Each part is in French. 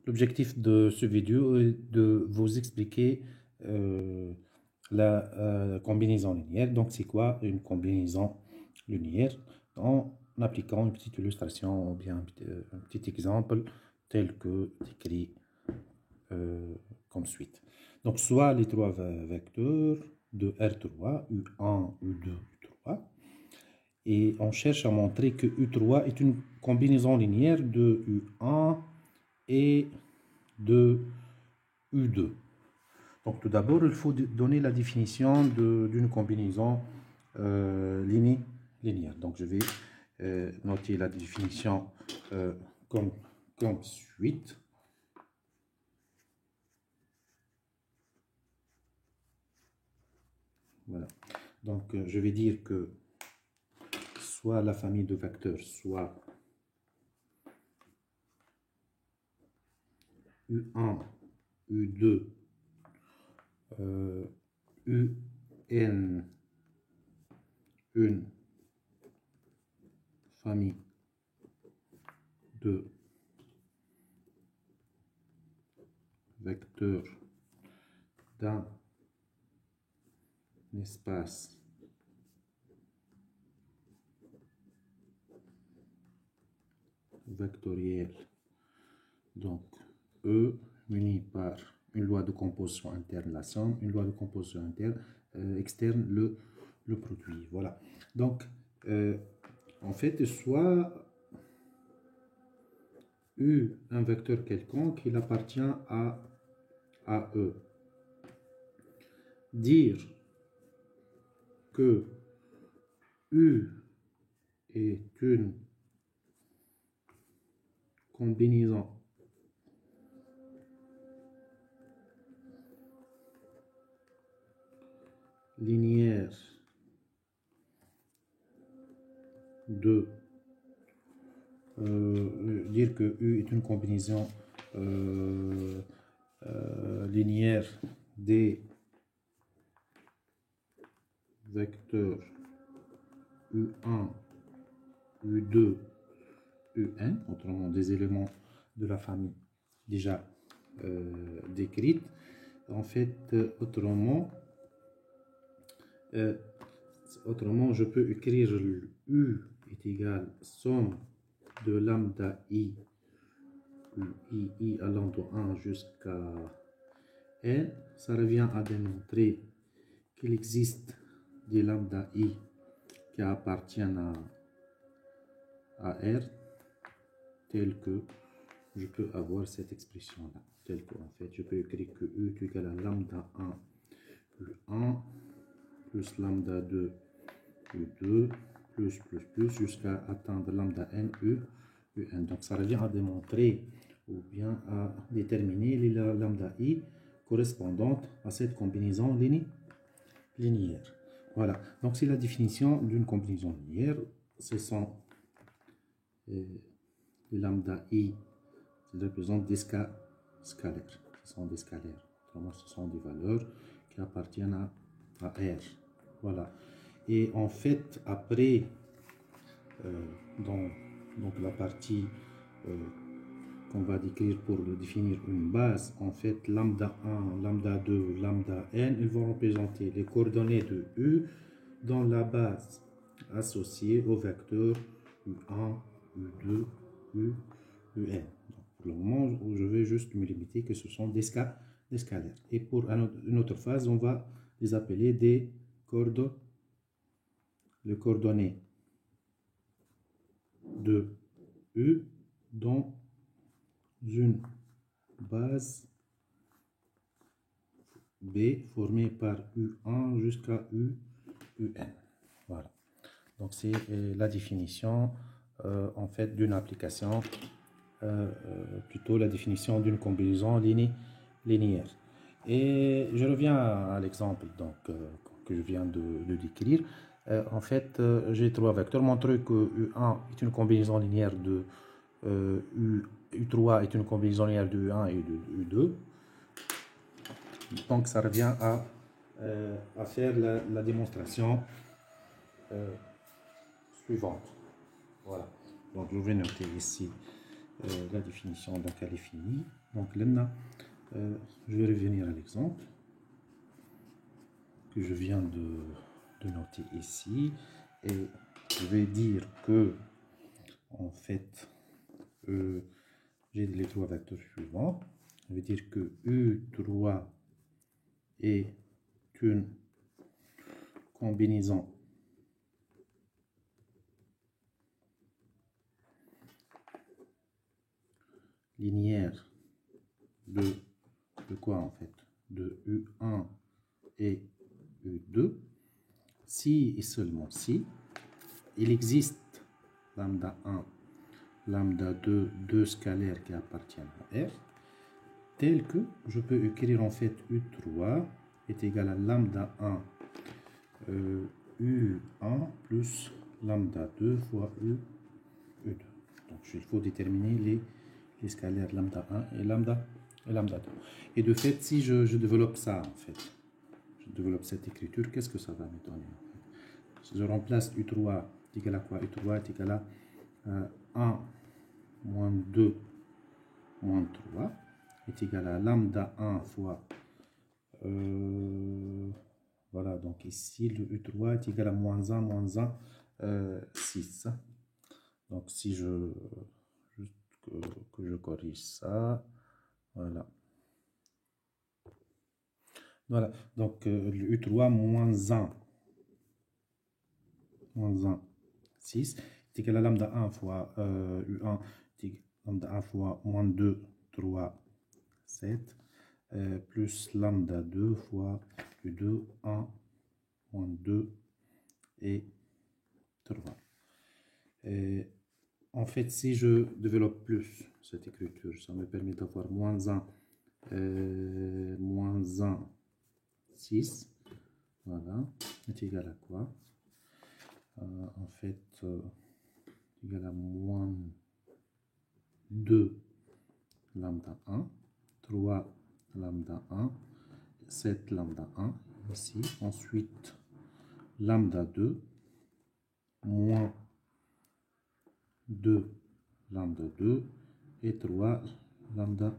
L'objectif de ce vidéo est de vous expliquer la combinaison linéaire. Donc, c'est quoi une combinaison linéaire en appliquant une petite illustration ou bien un petit exemple tel que décrit comme suite. Donc, soit les trois vecteurs de R3, U1, U2, U3. Et on cherche à montrer que U3 est une combinaison linéaire de U1 et de U2. Donc tout d'abord, il faut donner la définition d'une combinaison linéaire. Donc je vais noter la définition comme suite. Voilà. Donc je vais dire que soit la famille de vecteurs, soit U1, U2, UN, une famille de vecteurs d'un espace vectoriel, donc E muni par une loi de composition interne, la somme, une loi de composition interne, externe, le produit. Voilà. Donc, en fait, soit U, un vecteur quelconque, il appartient à E. Dire que U est une combinaison linéaire de dire que U est une combinaison linéaire des vecteurs U1, U2, UN, autrement des éléments de la famille déjà décrite. En fait, autrement, je peux écrire U est égal à somme de lambda I, I allant de 1 jusqu'à N. Ça revient à démontrer qu'il existe des lambda I qui appartiennent à R, tel que je peux avoir cette expression-là, tel que en fait je peux écrire que U est égal à lambda 1 U1 plus lambda 2 U2 plus jusqu'à atteindre lambda n UN. Donc ça revient à démontrer ou bien à déterminer les lambda I correspondantes à cette combinaison linéaire. Voilà, donc c'est la définition d'une combinaison linéaire. Ce sont les lambda I qui représentent des scalaires. Ce sont des scalaires. Autrement, ce sont des valeurs qui appartiennent à R. Voilà. Et en fait, après, donc la partie qu'on va décrire pour définir une base, en fait, lambda 1, lambda 2, lambda n, ils vont représenter les coordonnées de U dans la base associée au vecteur U1, U2, UN. Donc, pour le moment, je vais juste me limiter que ce sont des scalaires. Et pour une autre phase, on va les appeler des coordonnées de U dans une base B formée par U1 jusqu'à UN. Voilà. Donc c'est la définition en fait d'une application, plutôt la définition d'une combinaison linéaire. Et je reviens à l'exemple donc que je viens de décrire. En fait, j'ai trois vecteurs montrent que U1 est une combinaison linéaire de U3 est une combinaison linéaire de U1 et de U2. Donc ça revient à faire la démonstration suivante. Voilà. Donc je vais noter ici la définition, donc elle est finie. Donc là, je vais revenir à l'exemple que je viens de noter ici. Et je vais dire que, en fait, j'ai les trois vecteurs suivants. Je vais dire que U3 est une combinaison linéaire de quoi en fait? De U1 et U2, si et seulement si il existe lambda 1, lambda 2, deux scalaires qui appartiennent à R, tel que je peux écrire en fait U3 est égal à lambda 1 U1 plus lambda 2 fois U2. Donc il faut déterminer les scalaires lambda 1 et lambda 2. Et de fait, si je développe ça en fait, je développe cette écriture, qu'est-ce que ça va me donner en fait? Si je remplace U3 est égal à quoi? U3 est égal à 1 moins 2 moins 3 est égal à lambda 1 fois voilà, donc ici le U3 est égal à moins 1 moins 1 6. Donc si juste que je corrige ça, voilà. Voilà, donc le U3 moins 1 moins 1 6 est égal à lambda 1 fois U1 lambda 1 fois moins 2 3 7 plus lambda 2 fois U2 1 moins 2 et 3. Et en fait, si je développe plus cette écriture, ça me permet d'avoir moins 1 6, voilà, est égal à quoi? En fait, égal à moins 2 lambda 1, 3 lambda 1, 7 lambda 1 ici. Ensuite, lambda 2 moins 2 lambda 2 et 3 lambda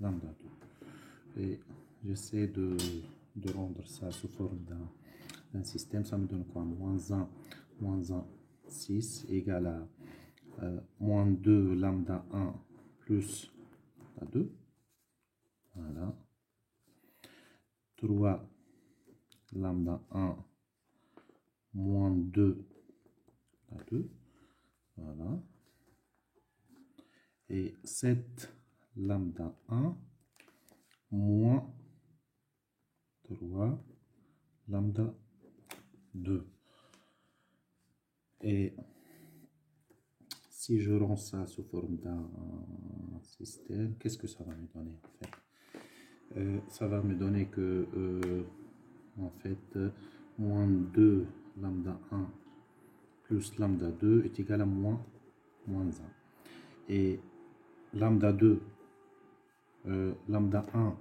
2. Et j'essaie de rendre ça sous forme d'un système. Ça me donne quoi? Moins 1, 6 égale à moins 2 lambda 1 plus lambda 2. Voilà. 3 lambda 1 moins 2 lambda 2. Voilà. Et 7 lambda 1 moins 3 lambda 2. Et si je rends ça sous forme d'un système, qu'est-ce que ça va me donner en fait? Ça va me donner que en fait moins 2 lambda 1 plus lambda 2 est égal à moins 1. Et lambda 2, lambda 1,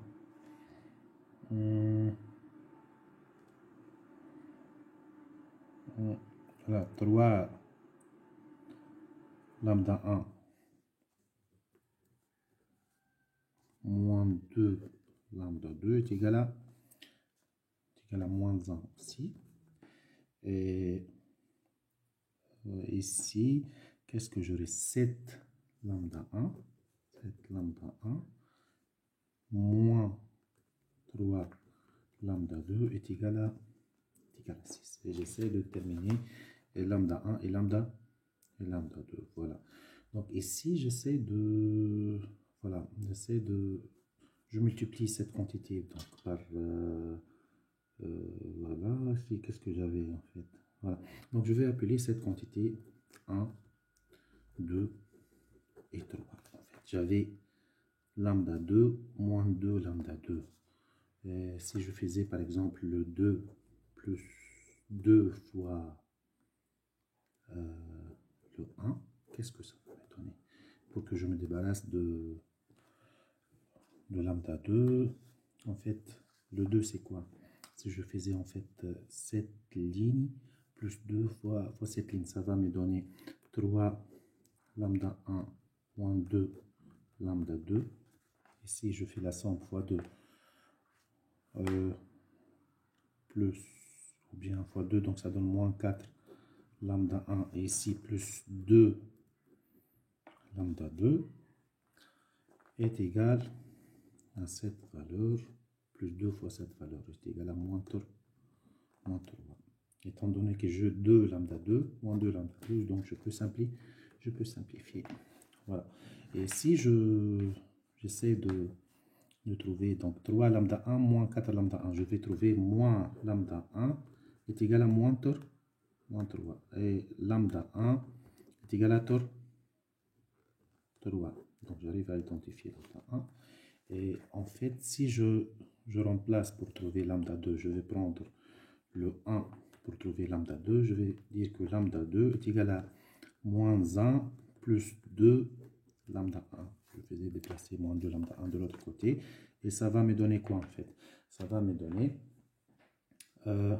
voilà, 3 lambda 1 moins 2 lambda 2 est égal à moins 1 aussi. Et ici, qu'est-ce que j'aurai? 7 lambda 1, 7 lambda 1 moins 3 lambda 2 est égal à 6. Et j'essaie de terminer lambda 1 et lambda 2. Voilà. Donc ici, j'essaie de... Voilà, je multiplie cette quantité donc, par... voilà, qu'est-ce que j'avais en fait? Voilà. Donc je vais appeler cette quantité 1, 2 et 3. En fait, j'avais lambda 2 moins 2 lambda 2. Et si je faisais par exemple le 2 plus 2 fois le 1, qu'est-ce que ça va me donner? Pour que je me débarrasse de lambda 2, en fait, le 2 c'est quoi? Si je faisais en fait cette ligne plus 2 fois cette ligne, ça va me donner 3 lambda 1 moins 2 lambda 2. Ici, je fais la somme fois 2 plus, ou bien fois 2, donc ça donne moins 4 lambda 1. Et ici, plus 2 lambda 2 est égal à cette valeur, plus 2 fois cette valeur est égal à moins 3. Étant donné que j'ai 2 lambda 2, moins 2 lambda 2, donc je peux simplifier. Voilà. Et si j'essaie de trouver donc 3 lambda 1 moins 4 lambda 1, je vais trouver moins lambda 1 est égal à moins 3. Et lambda 1 est égal à 3. Donc j'arrive à identifier lambda 1. Et en fait, si je remplace pour trouver lambda 2, je vais prendre le 1 pour trouver lambda 2. Je vais dire que lambda 2 est égal à moins 1 plus 2 lambda 1. Je faisais déplacer moins 2 lambda 1 de l'autre côté. Et ça va me donner quoi en fait? Ça va me donner est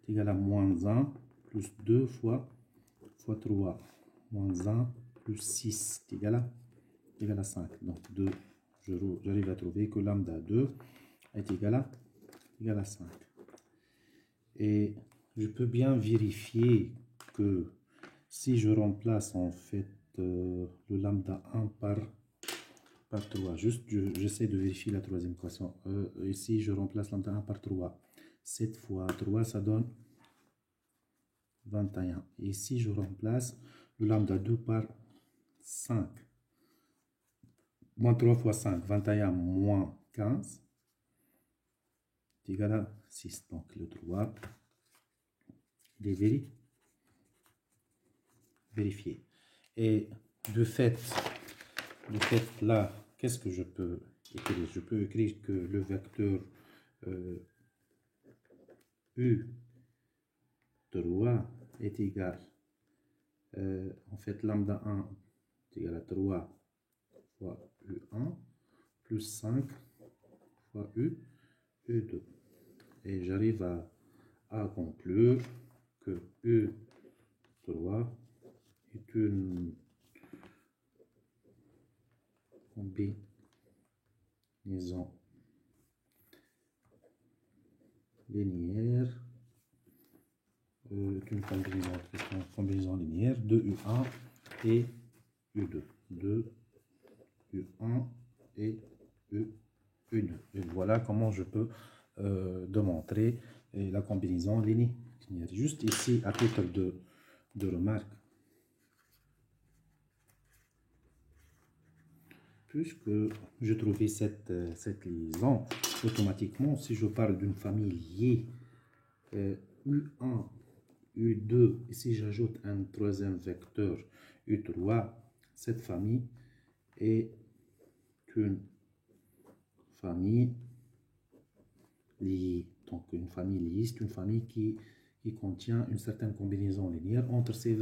égal à moins 1 plus 2 fois 3. Moins 1 plus 6 est égal à 5. Donc 2, j'arrive à trouver que lambda 2 est égal à 5. Et je peux bien vérifier que si je remplace en fait le lambda 1 par 3, juste j'essaie de vérifier la troisième équation. Ici, je remplace lambda 1 par 3. 7 fois 3, ça donne 21. Et ici, je remplace le lambda 2 par 5. Moins 3 fois 5, 21 moins 15 est égal à 6. Donc le 3, il est vérifié. Et de fait là, qu'est-ce que je peux écrire? Je peux écrire que le vecteur U3 est égal, en fait, lambda 1 est égal à 3 fois U1 plus 5 fois U2. Et j'arrive à conclure que U3 est une combinaison linéaire, une combinaison linéaire de U1 et U2. De U1 et U2. Et voilà comment je peux démontrer la combinaison linéaire. Juste ici, à titre de remarque, puisque je trouvais cette liaison, automatiquement, si je parle d'une famille liée U1, U2, et si j'ajoute un troisième vecteur U3, cette famille est une famille liée. Donc une famille liée, c'est une famille qui contient une certaine combinaison linéaire entre ces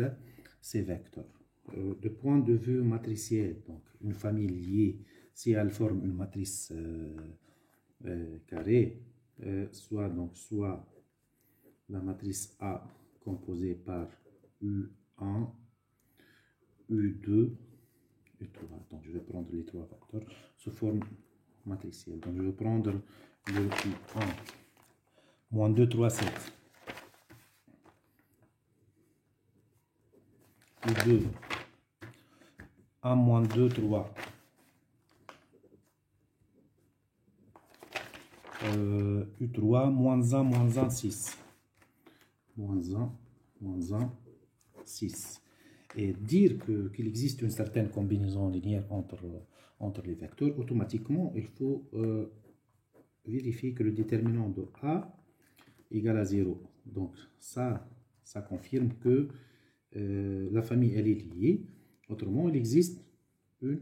vecteurs. De point de vue matriciel, donc une famille liée, si elle forme une matrice carrée, soit la matrice A composée par U1, U2, U3. Donc je vais prendre les trois vecteurs sous forme matricielle. Donc je vais prendre le U1 moins 2, 3, 7. U2 1 moins 2, 3. U3 moins 1, moins 1, 6. Moins 1, 6. Et dire qu'il existe une certaine combinaison linéaire entre les vecteurs, automatiquement, il faut vérifier que le déterminant de A égale à 0. Donc ça confirme que la famille elle est liée. Autrement, il existe une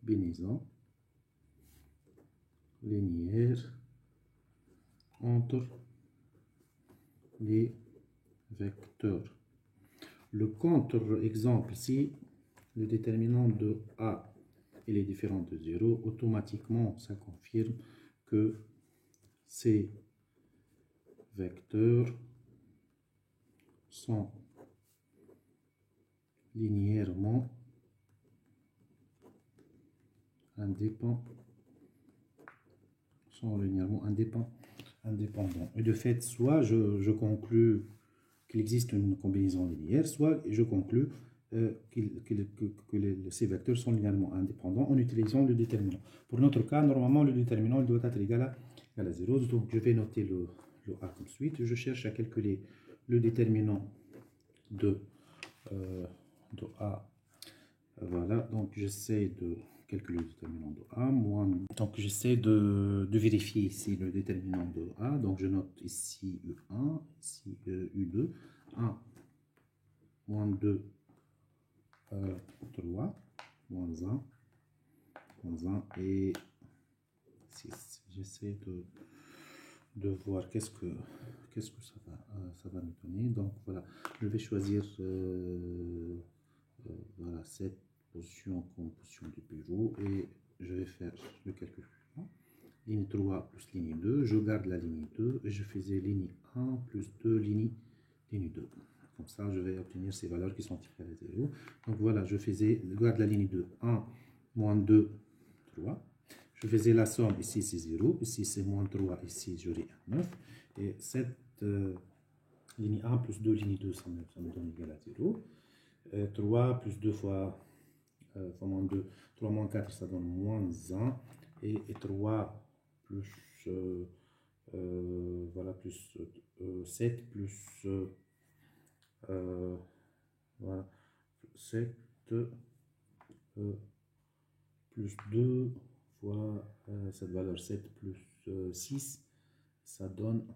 combinaison linéaire entre les vecteurs. Le contre-exemple, si le déterminant de A il est différent de 0, automatiquement ça confirme que ces vecteurs sont linéairement indépendants. Sont linéairement indépendants. Et de fait, soit je conclus qu'il existe une combinaison linéaire, soit je conclus que ces vecteurs sont linéairement indépendants en utilisant le déterminant. Pour notre cas, normalement, le déterminant il doit être égal à 0. Donc, je vais noter le A comme suite. Je cherche à calculer le déterminant de A. Voilà, donc j'essaie de calculer le déterminant de A. Donc, j'essaie de vérifier ici le déterminant de A. Donc, je note ici U1, ici U2. 1, moins 2, 3, moins 1, et 6. J'essaie de voir qu'est-ce que ça va me donner. Donc voilà, je vais choisir voilà, cette position comme position du pivot et je vais faire le calcul suivant. Ligne 3 plus ligne 2, je garde la ligne 2 et je faisais ligne 1 plus 2 ligne 2. Comme ça, je vais obtenir ces valeurs qui sont égales à 0. Donc voilà, je garde la ligne 2, 1, moins 2, 3. Je faisais la somme, ici c'est 0, ici c'est moins 3, ici j'aurai 9. Et cette ligne 1 plus 2, ligne 2, ça me donne égal à 0. 3 plus 2 fois moins 2, 3 moins 4, ça donne moins 1. Et 3 plus, voilà, plus 7 plus... voilà, 7 plus 2 fois cette valeur 7 plus 6, ça donne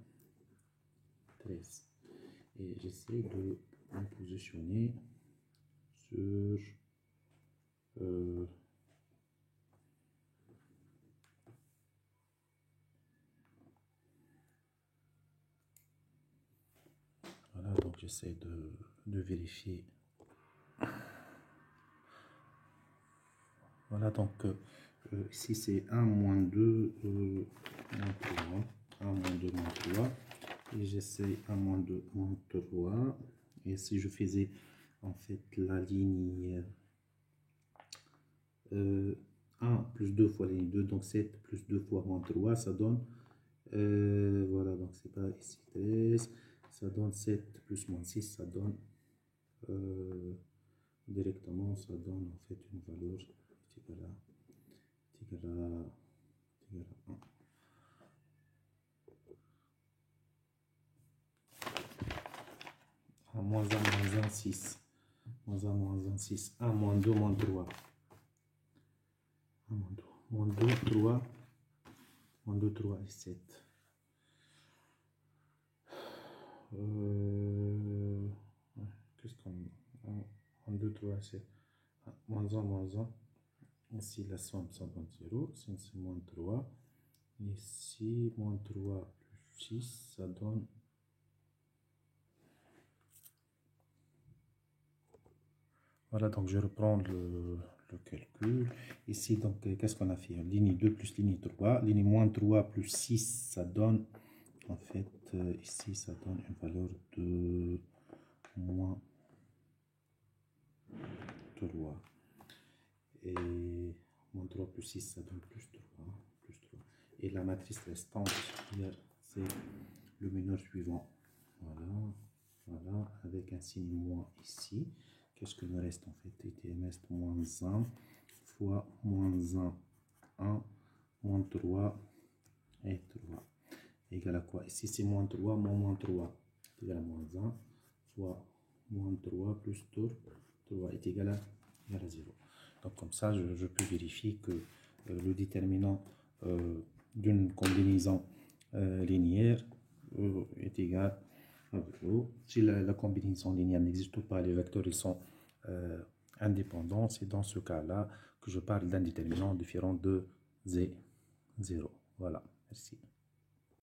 13. Et j'essaie de me positionner sur voilà, donc j'essaie de vérifier. Voilà, donc ici c'est 1, moins 2, moins 3. 1, moins 2, moins 3. Et j'essaie 1, moins 2, moins 3. Et si je faisais en fait la ligne 1 plus 2 fois la ligne 2, donc 7 plus 2 fois moins 3, ça donne, voilà, donc c'est pas ici 13, ça donne 7 plus moins 6, ça donne directement, ça donne en fait une valeur égale à 1. Moins 1, moins 1, 6. Moins 1, moins 1, 6. 1, moins 2, moins 3. 1, moins 2, 3. Moins 2, 3 et 7. Qu'est-ce qu'on... 1, 2, 3, 7. Moins 1, moins 1. Ici, la somme, ça donne 0. Ici, c'est moins 3. Ici, moins 3 plus 6, ça donne... Voilà, donc je reprends le calcul. Ici, donc, qu'est-ce qu'on a fait? Ligne 2 plus ligne 3. Ligne moins 3 plus 6, ça donne... En fait, ici, ça donne une valeur de moins 3. Et moins 3 plus 6, ça donne plus 3. Et la matrice restante, c'est le mineur suivant. Voilà, voilà, avec un signe moins ici. Qu'est-ce que me reste en fait? Il me reste moins 1 fois moins 1, 1, moins 3 et 3. Égal à quoi? Ici c'est moins 3, moins 3 est égal à moins 1 fois moins 3 plus 3 est égal à 0. Donc comme ça, je peux vérifier que le déterminant d'une combinaison linéaire est égal à 0. Si la combinaison linéaire n'existe pas, les vecteurs ils sont indépendants, c'est dans ce cas-là que je parle d'un déterminant différent de 0. Voilà, merci.